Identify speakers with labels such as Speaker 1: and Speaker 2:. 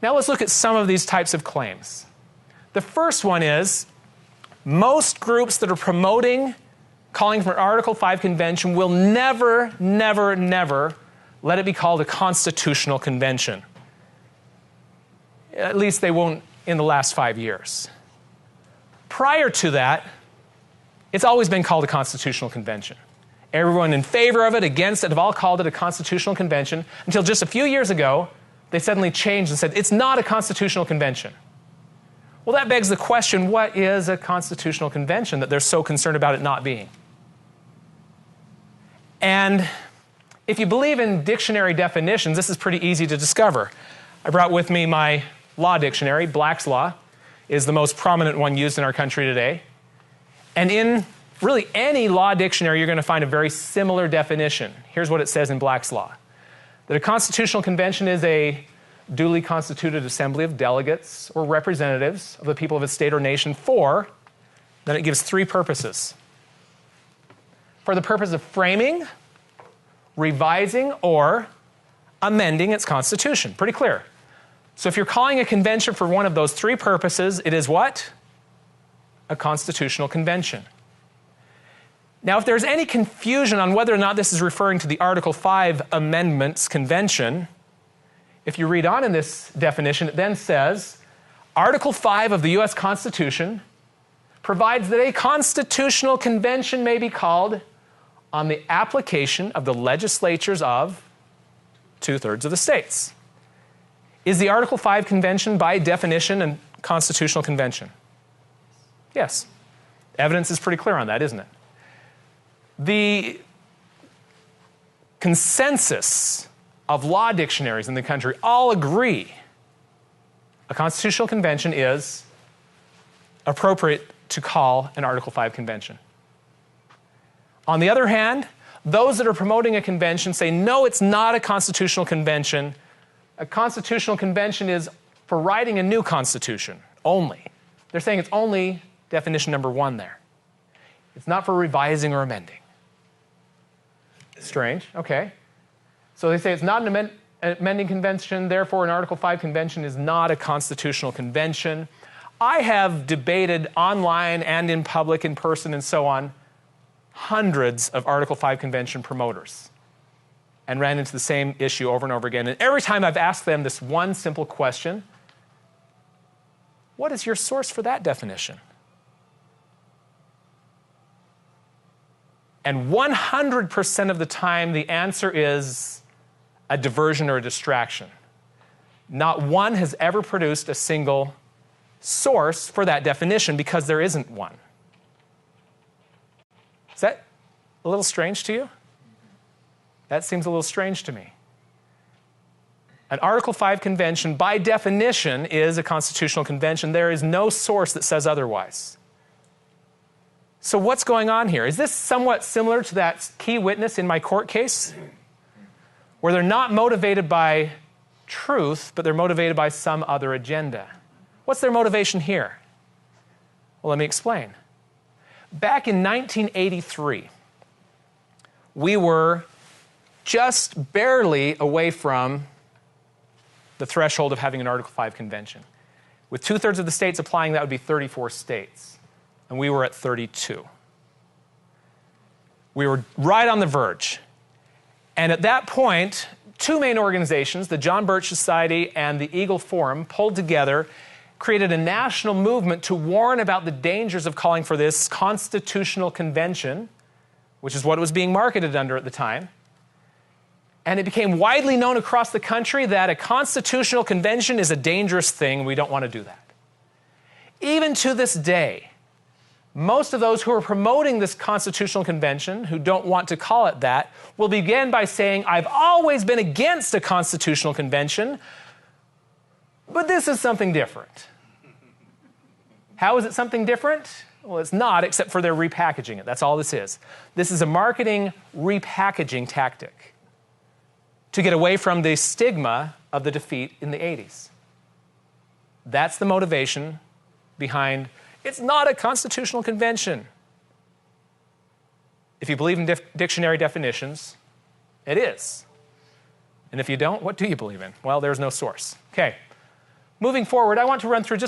Speaker 1: Now let's look at some of these types of claims. The first one is, most groups that are promoting calling for an Article 5 convention will never, never, never let it be called a constitutional convention. At least they won't in the last 5 years. Prior to that, it's always been called a constitutional convention. Everyone in favor of it, against it, have all called it a constitutional convention until just a few years ago, they suddenly changed and said, it's not a constitutional convention. Well, that begs the question, what is a constitutional convention that they're so concerned about it not being? And if you believe in dictionary definitions, this is pretty easy to discover. I brought with me my law dictionary. Black's Law is the most prominent one used in our country today. And in really any law dictionary, you're going to find a very similar definition. Here's what it says in Black's Law. That a constitutional convention is a duly constituted assembly of delegates or representatives of the people of a state or nation for, then it gives 3 purposes. For the purpose of framing, revising, or amending its constitution. Pretty clear. So if you're calling a convention for one of those 3 purposes, it is what? A constitutional convention. Now, if there's any confusion on whether or not this is referring to the Article 5 Amendments Convention, if you read on in this definition, it then says, Article 5 of the U.S. Constitution provides that a constitutional convention may be called on the application of the legislatures of 2/3 of the states. Is the Article 5 Convention by definition a constitutional convention? Yes. Evidence is pretty clear on that, isn't it? The consensus of law dictionaries in the country all agree a constitutional convention is appropriate to call an Article 5 convention. On the other hand, those that are promoting a convention say, no, it's not a constitutional convention. A constitutional convention is for writing a new constitution only. They're saying it's only definition number 1 there. It's not for revising or amending. Strange, okay. So they say it's not an amending convention, therefore an Article 5 convention is not a constitutional convention. I have debated online and in public, in person, and so on, hundreds of Article 5 convention promoters and ran into the same issue over and over again. And every time I've asked them this one simple question, what is your source for that definition? And 100% of the time, the answer is a diversion or a distraction. Not one has ever produced a single source for that definition because there isn't one. Is that a little strange to you? That seems a little strange to me. An Article 5 convention, by definition, is a constitutional convention. There is no source that says otherwise. So what's going on here? Is this somewhat similar to that key witness in my court case? Where they're not motivated by truth, but they're motivated by some other agenda. What's their motivation here? Well, let me explain. Back in 1983, we were just barely away from the threshold of having an Article 5 convention. With 2/3 of the states applying, that would be 34 states. And we were at 32. We were right on the verge. And at that point, 2 main organizations, the John Birch Society and the Eagle Forum, pulled together, created a national movement to warn about the dangers of calling for this constitutional convention, which is what it was being marketed under at the time. And it became widely known across the country that a constitutional convention is a dangerous thing. We don't want to do that. Even to this day, most of those who are promoting this constitutional convention, who don't want to call it that, will begin by saying, I've always been against a constitutional convention, but this is something different. How is it something different? Well, it's not, except for they're repackaging it. That's all this is. This is a marketing repackaging tactic to get away from the stigma of the defeat in the 80s. That's the motivation behind it's not a constitutional convention. If you believe in dictionary definitions, it is. And if you don't, what do you believe in? Well, there's no source. Okay. moving forward, I want to run through just a